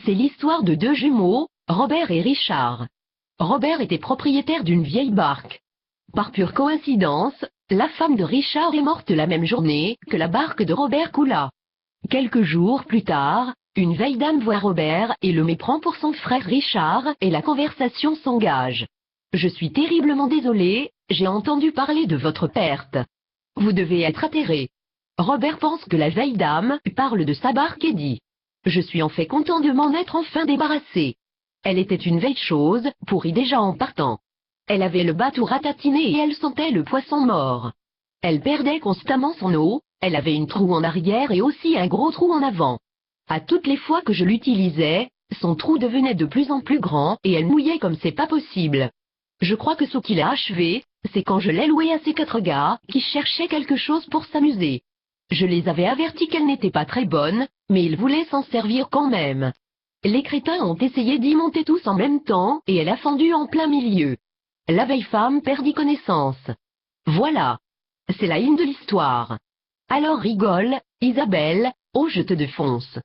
C'est l'histoire de deux jumeaux, Robert et Richard. Robert était propriétaire d'une vieille barque. Par pure coïncidence, la femme de Richard est morte la même journée que la barque de Robert coula. Quelques jours plus tard, une vieille dame voit Robert et le méprend pour son frère Richard et la conversation s'engage. Je suis terriblement désolé, j'ai entendu parler de votre perte. Vous devez être atterré. Robert pense que la vieille dame parle de sa barque et dit: je suis en fait content de m'en être enfin débarrassé. Elle était une vieille chose, pourrie déjà en partant. Elle avait le bateau ratatiné et elle sentait le poisson mort. Elle perdait constamment son eau, elle avait une trou en arrière et aussi un gros trou en avant. À toutes les fois que je l'utilisais, son trou devenait de plus en plus grand et elle mouillait comme c'est pas possible. Je crois que ce qui l'a achevé, c'est quand je l'ai loué à ces 4 gars qui cherchaient quelque chose pour s'amuser. Je les avais avertis qu'elle n'était pas très bonne, mais ils voulaient s'en servir quand même. Les crétins ont essayé d'y monter tous en même temps et elle a fendu en plein milieu. La vieille femme perdit connaissance. Voilà. C'est la ligne de l'histoire. Alors rigole, Isabelle, oh je te défonce.